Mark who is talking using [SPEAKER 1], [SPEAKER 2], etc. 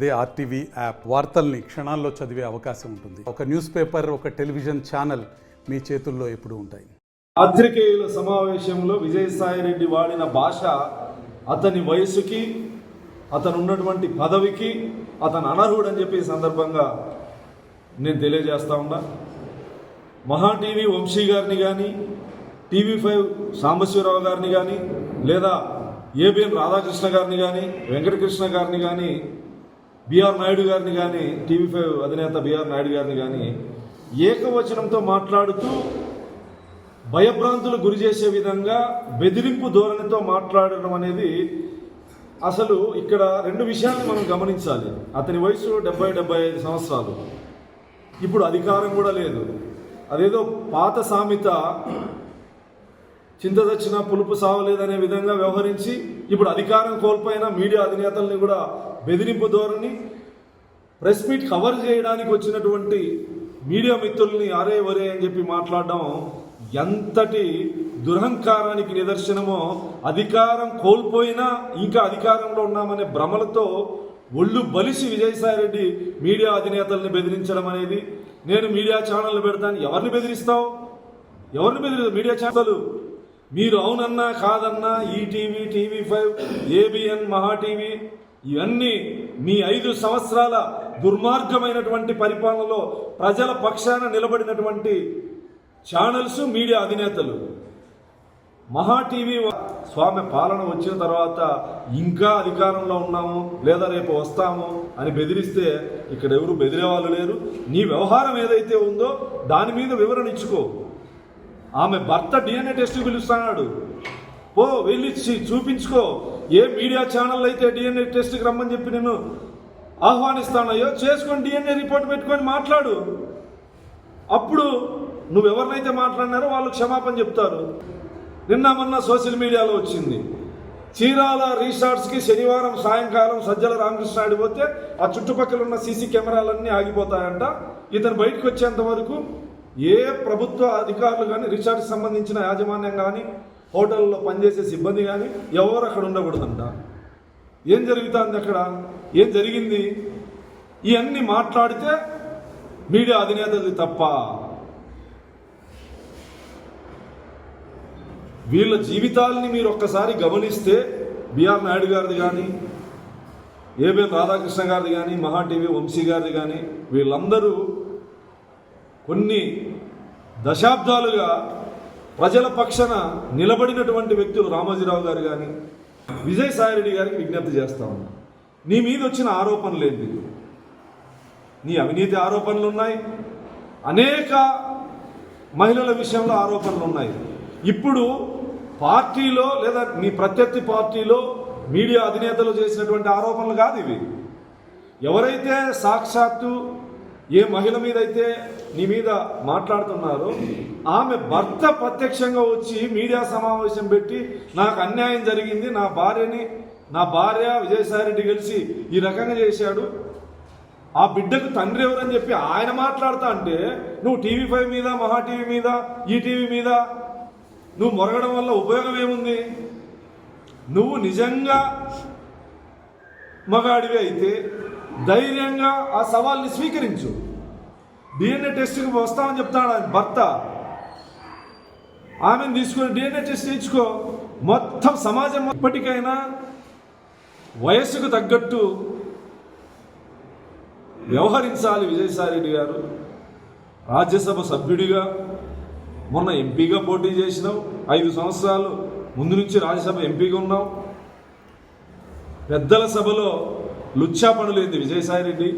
[SPEAKER 1] అదే RTV app వార్తల్ని క్షణాల్లో చదివే అవకాశం ఉంటుంది. ఒక న్యూస్ పేపర్, ఒక టెలివిజన్ ఛానల్ మీ చేతుల్లో ఎప్పుడూ ఉంటాయి.
[SPEAKER 2] పాత్రికేయుల సమావేశంలో విజయసాయిరెడ్డి వాడిన భాష అతని వయసుకి, అతను ఉన్నటువంటి పదవికి అతను అనర్హుడని చెప్పి సందర్భంగా నేను తెలియజేస్తా ఉన్నా. మహా టీవీ వంశీ గారిని కానీ, TV5 సాంబశివరావు గారిని కానీ, లేదా ఏబిఎన్ రాధాకృష్ణ గారిని కానీ, వెంకటకృష్ణ గారిని కానీ, బిఆర్ నాయుడు గారిని కానీ, TV5 అధినేత బిఆర్ నాయుడు గారిని కానీ ఏకవచనంతో మాట్లాడుతూ భయభ్రాంతులు గురి చేసే విధంగా బెదిరింపు ధోరణితో మాట్లాడడం అనేది అసలు ఇక్కడ రెండు విషయాలను మనం గమనించాలి. అతని వయసు 70-75 సంవత్సరాలు. ఇప్పుడు అధికారం కూడా లేదు. అదేదో పాత సామెత చింత చచ్చినా పులుపు సావలేదనే విధంగా వ్యవహరించి ఇప్పుడు అధికారం కోల్పోయిన మీడియా అధినేతల్ని కూడా బెదిరింపు ధోరణి, ప్రెస్ మీట్ కవర్ చేయడానికి వచ్చినటువంటి మీడియా మిత్రుల్ని అరే వరే అని చెప్పి మాట్లాడడం ఎంతటి దురహంకారానికి నిదర్శనమో. అధికారం కోల్పోయినా ఇంకా అధికారంలో ఉన్నామనే భ్రమలతో ఒళ్ళు బలిసి విజయసాయిరెడ్డి మీడియా అధినేతల్ని బెదిరించడం అనేది. నేను మీడియా ఛానళ్ళు పెడతాను, ఎవరిని బెదిరిస్తావు? ఎవరిని బెదిరిస్తావు? మీడియా ఛానల్ మీరు అవునన్నా కాదన్నా ఈటీవీ, TV5, ఏబిఎన్, మహా టీవీ ఇవన్నీ మీ 5 సంవత్సరాల దుర్మార్గమైనటువంటి పరిపాలనలో ప్రజల పక్షాన నిలబడినటువంటి ఛానల్స్, మీడియా అధినేతలు. మహా టీవీ స్వామి పాలన వచ్చిన తర్వాత ఇంకా అధికారంలో ఉన్నాము లేదా రేపు వస్తాము అని బెదిరిస్తే ఇక్కడ ఎవరు బెదిరే వాళ్ళు లేరు. నీ వ్యవహారం ఏదైతే ఉందో దాని మీద వివరణ ఇచ్చుకో. ఆమె భర్త DNA టెస్ట్కి పిలుస్తున్నాడు, పో వెళ్ళి చూపించుకో. ఏ మీడియా ఛానల్ అయితే DNA టెస్ట్కి రమ్మని చెప్పి నేను ఆహ్వానిస్తానయ్యో చేసుకొని DNA రిపోర్ట్ పెట్టుకొని మాట్లాడు. అప్పుడు నువ్వెవరినైతే మాట్లాడినారో వాళ్ళు క్షమాపణ చెప్తారు. నిన్న మొన్న సోషల్ మీడియాలో వచ్చింది, చీరాల రిసార్ట్స్కి శనివారం సాయంకాలం సజ్జల రామకృష్ణ పోతే ఆ చుట్టుపక్కల ఉన్న సీసీ కెమెరాలన్నీ ఆగిపోతాయంట. ఇతను బయటకు వచ్చేంత వరకు ఏ ప్రభుత్వ అధికారులు కానీ, రిసార్ట్కి సంబంధించిన యాజమాన్యం కానీ, హోటల్లో పనిచేసే సిబ్బంది కానీ ఎవరు అక్కడ ఉండకూడదంట. ఏం జరుగుతుంది అక్కడ? ఏం జరిగింది? ఇవన్నీ మాట్లాడితే మీడియా అధినేతలు తప్ప. వీళ్ళ జీవితాలని మీరు ఒక్కసారి గమనిస్తే బిఆర్ నాయుడు గారిది కానీ, ఏబిఎన్ రాధాకృష్ణ గారిది కానీ, మహా టీవీ వంశీ గారిది కానీ వీళ్ళందరూ కొన్ని దశాబ్దాలుగా ప్రజల పక్షాన నిలబడినటువంటి వ్యక్తులు. రామోజీరావు గారు కానీ, విజయసాయిరెడ్డి గారికి విజ్ఞప్తి చేస్తా ఉన్నా, నీ మీద వచ్చిన ఆరోపణలు ఏంటి? నీ అవినీతి ఆరోపణలు ఉన్నాయి, అనేక మహిళల విషయంలో ఆరోపణలు ఉన్నాయి. ఇప్పుడు పార్టీలో లేదా నీ ప్రత్యర్థి పార్టీలో మీడియా అధినేతలు చేసినటువంటి ఆరోపణలు కాదు ఇవి. ఎవరైతే సాక్షాత్తు ఏ మహిళ మీద అయితే నీ మీద మాట్లాడుతున్నారో ఆమె భర్త ప్రత్యక్షంగా వచ్చి మీడియా సమావేశం పెట్టి నాకు అన్యాయం జరిగింది, నా భార్య విజయసాయిరెడ్డి కలిసి ఈ రకంగా చేశాడు, ఆ బిడ్డకు తండ్రి ఎవరని చెప్పి ఆయన మాట్లాడుతా అంటే నువ్వు TV5 మీద, మహా టీవీ మీద, ఈటీవీ మీద నువ్వు మొరగడం వల్ల ఉపయోగం ఏముంది? నువ్వు నిజంగా మగాడివి అయితే ధైర్యంగా ఆ సవాల్ని స్వీకరించు. DNA టెస్ట్కి వస్తామని చెప్తాడు ఆయన భర్త. ఆమెను తీసుకొని DNA టెస్ట్ చేయించుకో. మొత్తం సమాజం ఇప్పటికైనా వయస్సుకు తగ్గట్టు వ్యవహరించాలి విజయసాయిరెడ్డి గారు. రాజ్యసభ సభ్యుడిగా మొన్న ఎంపీగా పోటీ చేసినావు, 5 సంవత్సరాలు ముందు నుంచి రాజ్యసభ ఎంపీగా ఉన్నావు. పెద్దల సభలో లుచ్చా పనులేంది విజయసాయిరెడ్డి?